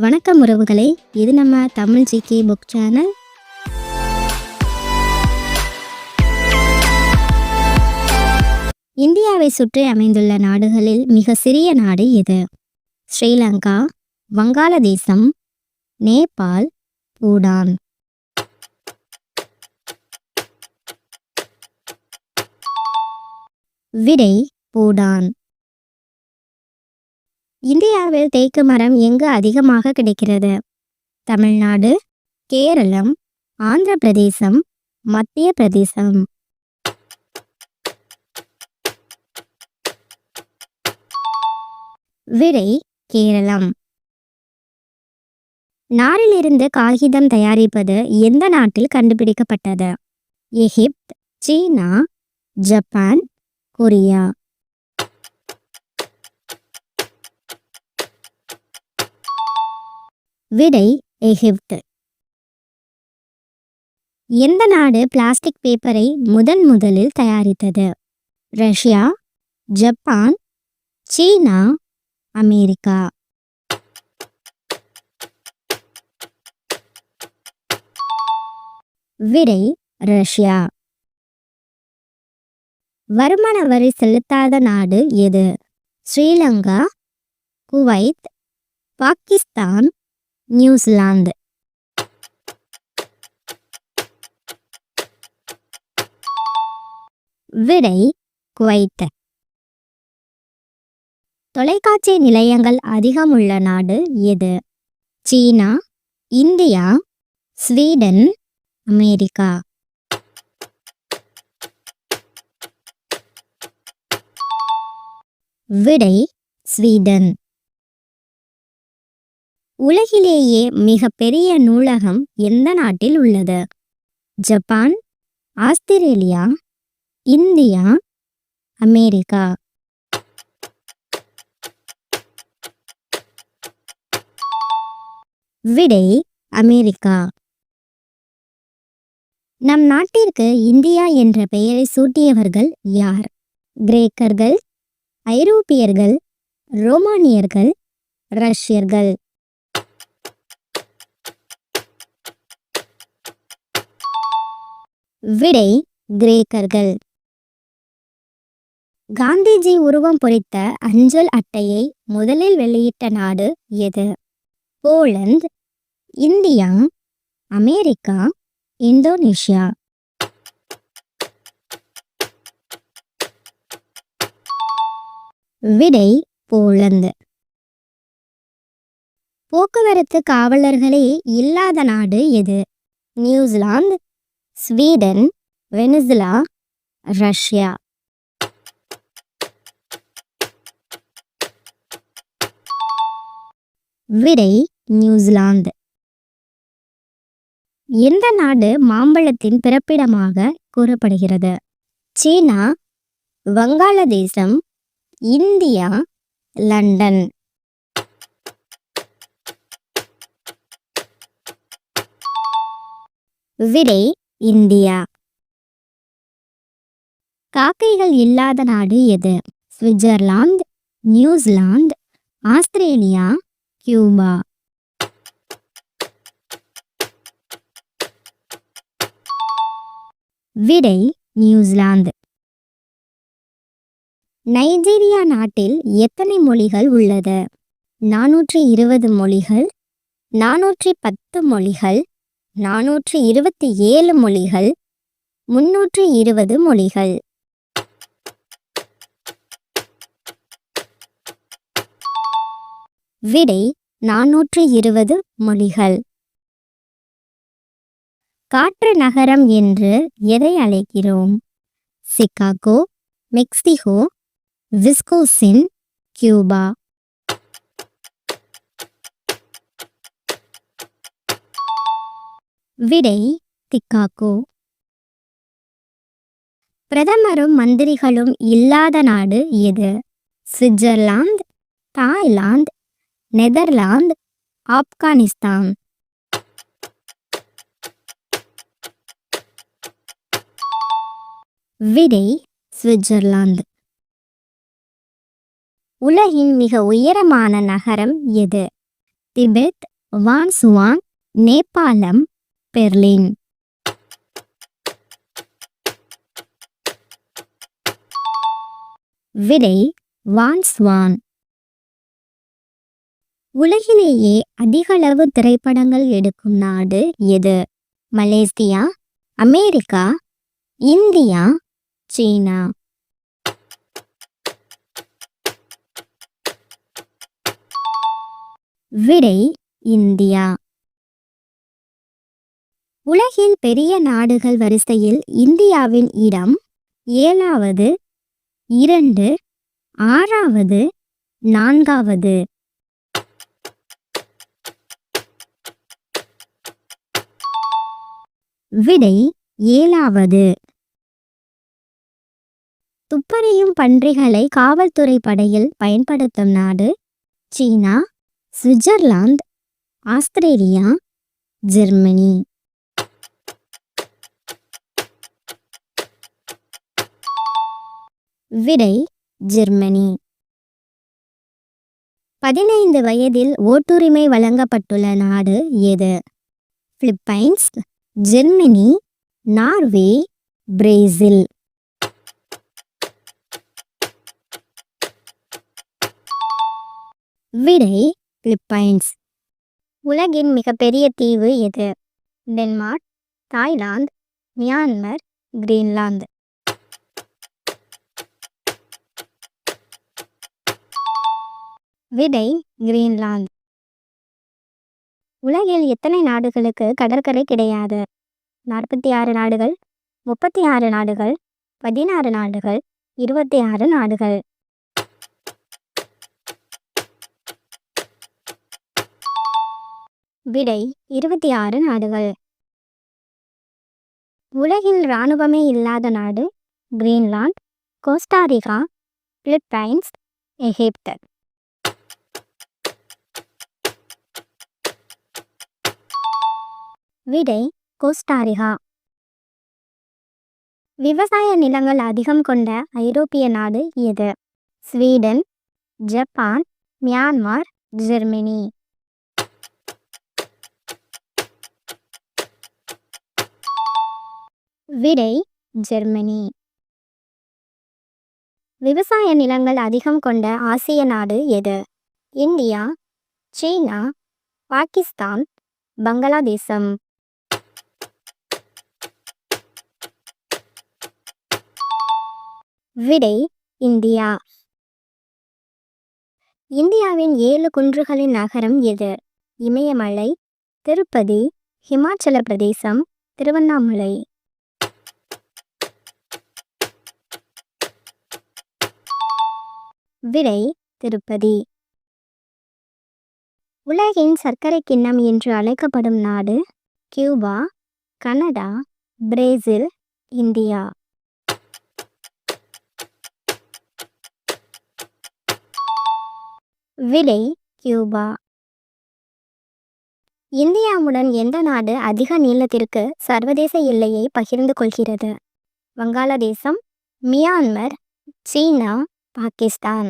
வணக்கம் உறவுகளே, இது நம்ம தமிழ் ஜிகே புக் சேனல். இந்தியாவை சுற்றி அமைந்துள்ள நாடுகளில் மிக சிறிய நாடு இது. ஸ்ரீலங்கா, வங்காளதேசம், நேபாள், பூடான். விடை பூடான். இந்தியாவில் தேக்கு மரம் எங்கு அதிகமாக கிடைக்கிறது? தமிழ்நாடு, கேரளம், ஆந்திர பிரதேசம், மத்திய பிரதேசம். விடை கேரளம். நாரிலிருந்து காகிதம் தயாரிப்பது எந்த நாட்டில் கண்டுபிடிக்கப்பட்டது? எகிப்து, சீனா, ஜப்பான், கொரியா. விடை எகிப்து. எந்த நாடு பிளாஸ்டிக் பேப்பரை முதலில் தயாரித்தது? ரஷ்யா, ஜப்பான், சீனா, அமெரிக்கா. விடை ரஷ்யா. வருமான வரி செலுத்தாத நாடு எது? Sri Lanka, Kuwait, Pakistan, New Zealand. விடை குவைத். தொலைக்காட்சி நிலையங்கள் அதிகம் உள்ள நாடு எது? சீனா, இந்தியா, ஸ்வீடன், அமெரிக்கா. விடை ஸ்வீடன். உலகிலேயே மிக பெரிய நூலகம் எந்த நாட்டில் உள்ளது? Japan, Australia, India, America. விடை அமெரிக்கா. நம் நாட்டிற்கு இந்தியா என்ற பெயரை சூட்டியவர்கள் யார்? கிரேக்கர்கள், ஐரோப்பியர்கள், ரோமானியர்கள், ரஷ்யர்கள். விடை கிரேக்கர்கள். காந்திஜி உருவம் பொறித்த அஞ்சல் அட்டையை முதலில் வெளியிட்ட நாடு எது? Poland, India, America, Indonesia. விடை போலந்து. போக்குவரத்து காவலர்களே இல்லாத நாடு எது? New Zealand, Sweden, Venezuela, Russia. விடை நியூசிலாந்து. எந்த நாடு மாம்பழத்தின் பிறப்பிடமாக கூறப்படுகிறது? சீனா, வங்காளதேசம், இந்தியா, லண்டன். விடை இந்தியா. காக்கைகள் இல்லாத நாடு எது? Switzerland, New Zealand, Australia, Cuba. விடை நியூசிலாந்து. நைஜீரியா நாட்டில் எத்தனை மொழிகள் உள்ளது? 420 மொழிகள், 410 மொழிகள், 427 மொழிகள், 320 மொழிகள். விடை 420 மொழிகள். காற்று நகரம் என்று எதை அழைக்கிறோம்? Chicago, Mexico, Wisconsin, Cuba. விடை சிகாகோ. பிரதமரும் மந்திரிகளும் இல்லாத நாடு எது? Switzerland, Thailand, Netherlands, Afghanistan. விடை சுவிட்சர்லாந்து. உலகின் மிக உயரமான நகரம் எது? திபெத், வான்சுவான், நேபாளம், பெர்லின். விடை வான்ஸ்வான். உலகிலேயே அதிகளவு திரைப்படங்கள் எடுக்கும் நாடு எது? மலேசியா, அமெரிக்கா, இந்தியா, சீனா. விடை இந்தியா. உலகின் பெரிய நாடுகள் வரிசையில் இந்தியாவின் இடம் 7வது, 2, 6வது, 4வது. விடை 7வது. துப்பறியும் பன்றிகளை காவல்துறை படையில் பயன்படுத்தும் நாடு சீனா, சுவிட்சர்லாந்து, ஆஸ்திரேலியா, ஜெர்மனி. விடை ஜெர்மனி. 15 வயதில் ஓட்டுரிமை வழங்கப்பட்டுள்ள நாடு எது? Philippines, Germany, Norway, Brazil. விடை பிலிப்பைன்ஸ். உலகின் மிகப்பெரிய தீவு எது? Denmark, Thailand, Myanmar, Greenland. விடை கிரீன்லாந்து. உலகில் எத்தனை நாடுகளுக்கு கடற்கரை கிடையாது? 46 நாடுகள், 36 நாடுகள், 16 நாடுகள், 26 நாடுகள். விடை 26 நாடுகள். உலகில் இராணுவமே இல்லாத நாடு கிரீன்லாந்து, கோஸ்டாரிகா, பிலிப்பைன்ஸ், எகிப்து. விடை கோஸ்டாரிகா. விவசாய நிலங்கள் அதிகம் கொண்ட ஐரோப்பிய நாடு எது? Sweden, Japan, Myanmar, Germany. விடை ஜெர்மனி. விவசாய நிலங்கள் அதிகம் கொண்ட ஆசிய நாடு எது? இந்தியா, சீனா, பாகிஸ்தான், பங்களாதேசம். விடை இந்தியா. இந்தியாவின் 7 குன்றுகளின் நகரம் எது? இமயமலை, திருப்பதி, ஹிமாச்சல பிரதேசம், திருவண்ணாமலை. விடை திருப்பதி. உலகின் சர்க்கரை கிண்ணம் என்று அழைக்கப்படும் நாடு கியூபா, கனடா, பிரேசில், இந்தியா. விடை கியூபா. இந்தியாவுடன் எந்த நாடு அதிக நீளத்திற்கு சர்வதேச எல்லையை பகிர்ந்து கொள்கிறது? வங்காளதேசம், மியான்மர், சீனா, பாகிஸ்தான்.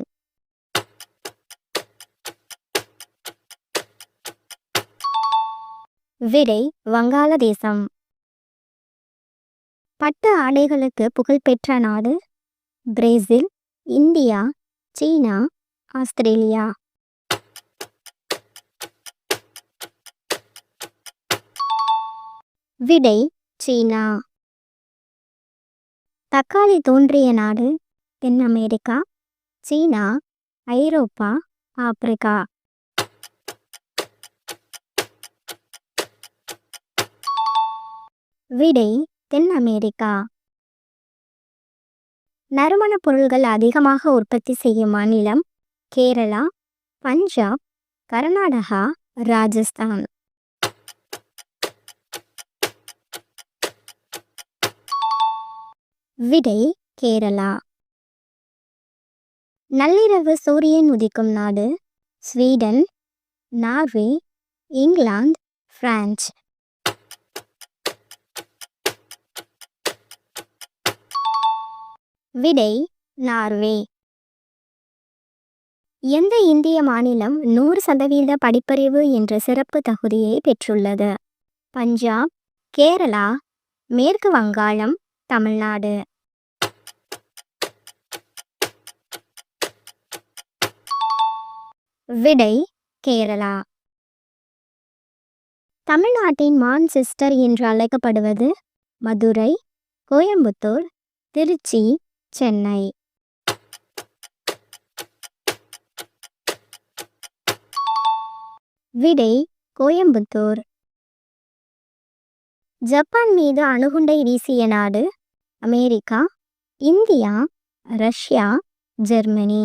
விடை வங்காளதேசம். பட்டு ஆடைகளுக்கு புகழ்பெற்ற நாடு பிரேசில், இந்தியா, சீனா, ஆஸ்திரேலியா. விடை சீனா. தக்காளி தோன்றிய நாடு தென் அமெரிக்கா, சீனா, ஐரோப்பா, ஆப்பிரிக்கா. விடை தென் அமெரிக்கா. நறுமணப் பொருட்கள் அதிகமாக உற்பத்தி செய்யும் மாநிலம் கேரளா, பஞ்சாப், கர்நாடகா, ராஜஸ்தான். விடை கேரளா. நள்ளிரவு சூரியன் உதிக்கும் நாடு ஸ்வீடன், நார்வே, இங்கிலாந்து, பிரான்ஸ். விடை நார்வே. எந்த இந்திய மாநிலம் 100% படிப்பறிவு என்ற சிறப்பு தகுதியை பெற்றுள்ளது? பஞ்சாப், கேரளா, மேற்கு வங்காளம், தமிழ்நாடு. விடை கேரளா. தமிழ்நாட்டின் மான்செஸ்டர் என்று அழைக்கப்படுவது மதுரை, கோயம்புத்தூர், திருச்சி, சென்னை. விடை கோயம்புத்தூர். ஜப்பான் மீது அணுகுண்டை வீசிய நாடு? America, India, Russia, Germany.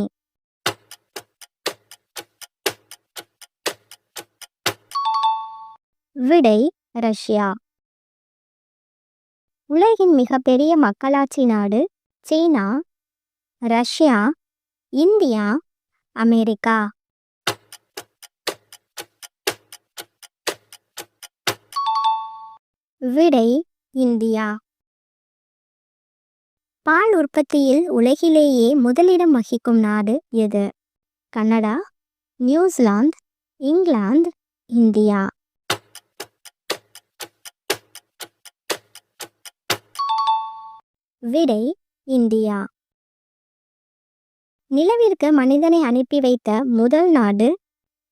விடை ரஷ்யா. உலகின் மிகப்பெரிய மக்களாட்சி நாடு? சீனா, ரஷ்யா, இந்தியா, அமெரிக்கா. விடை இந்தியா. பால் உற்பத்தியில் உலகிலேயே முதலிடம் வகிக்கும் நாடு எது? Canada, New Zealand, England, India. விடை இந்தியா. நிலவிற்கு மனிதனை அனுப்பி வைத்த முதல் நாடு?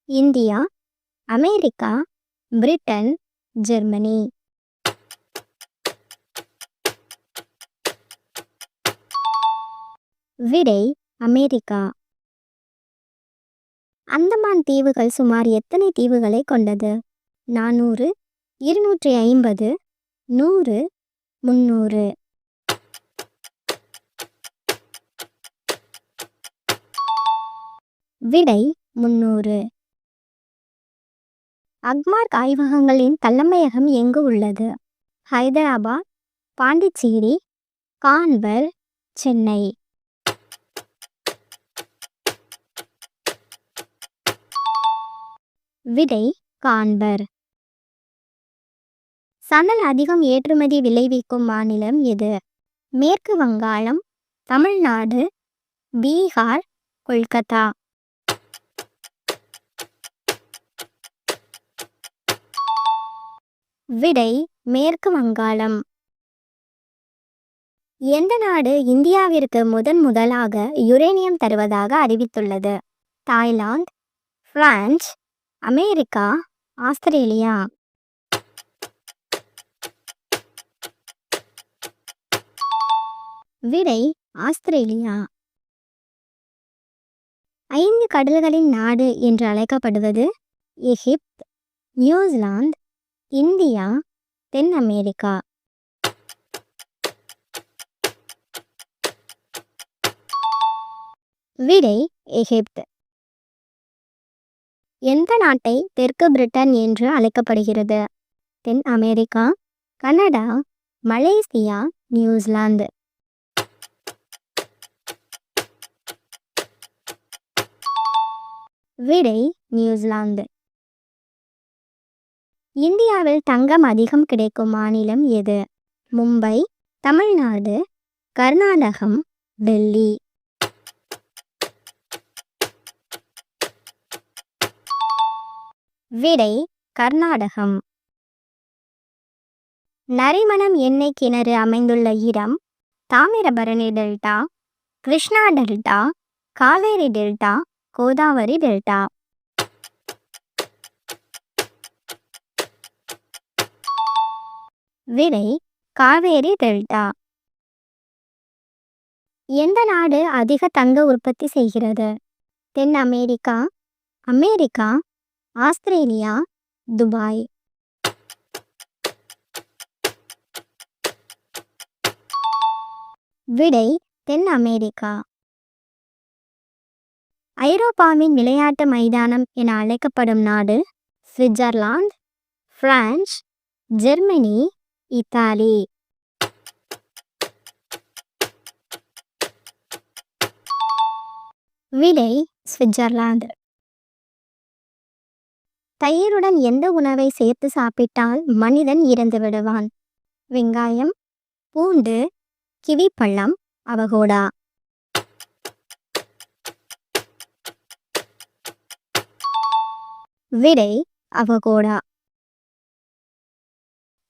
India, America, Britain, Germany. விடை அமெரிக்கா. அந்தமான் தீவுகள் சுமார் எத்தனை தீவுகளை கொண்டது? 400, 250, 100, 300. விடை 300. அக்மார்க் ஆய்வகங்களின் தலைமையகம் எங்கு உள்ளது? ஹைதராபாத், பாண்டிச்சேரி, கான்பர், சென்னை. விடை கான்பர். சணல் அதிகம் ஏற்றுமதி விளைவிக்கும் மாநிலம் எது? மேற்கு வங்காளம், தமிழ்நாடு, பீகார், கொல்கத்தா. விடை மேற்கு வங்காளம். எந்த நாடு இந்தியாவிற்கு முதலாக யுரேனியம் தருவதாக அறிவித்துள்ளது? Thailand, France, America, Australia. விடை ஆஸ்திரேலியா. 5 கடல்களின் நாடு என்று அழைக்கப்படுவது? எகிப்து, நியூசிலாந்து, இந்தியா, தென் அமெரிக்கா. விடை எகிப்து. எந்த நாட்டை தெற்கு பிரிட்டன் என்று அழைக்கப்படுகிறது? தென் அமெரிக்கா, கனடா, மலேசியா, நியூசிலாந்து. விடை நியூசிலாந்து. இந்தியாவில் தங்கம் அதிகம் கிடைக்கும் மாநிலம் எது? மும்பை, தமிழ்நாடு, கர்நாடகம், டெல்லி. விடை கர்நாடகம். நரிமணம் எண்ணெய் கிணறு அமைந்துள்ள இடம்? Thamirabarani delta, Krishna delta, Kaveri delta, Godavari delta. விடை காவேரி டெல்டா. எந்த நாடு அதிக தங்க உற்பத்தி செய்கிறது? தென் அமெரிக்கா, அமெரிக்கா, ஆஸ்திரேலியா, துபாய். விடை தென் அமெரிக்கா. ஐரோப்பாவின் விளையாட்டு மைதானம் என அழைக்கப்படும் நாடு? Switzerland, France, Germany, Italy. விடை சுவிட்சர்லாந்து. தயிருடன் எந்த உணவை சேர்த்து சாப்பிட்டால் மனிதன் இறந்து விடுவான்? வெங்காயம், பூண்டு, கிவிப்பழம், அவகோடா. விடை அவகோடா.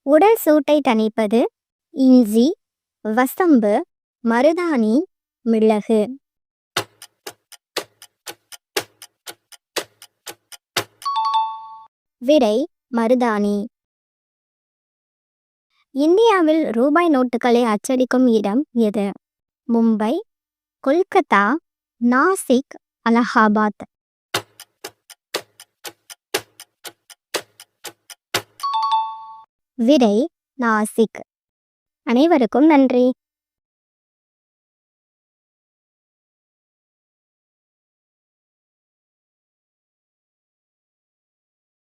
உடல் சூட்டை தணிப்பது இஞ்சி, வசம்பு, மருதாணி, மிளகு. விடை மருதாணி. இந்தியாவில் ரூபாய் நோட்டுகளை அச்சடிக்கும் இடம் எது? மும்பை, கொல்கத்தா, நாசிக், அலகாபாத். விடை நாசிக். அனைவருக்கும் நன்றி.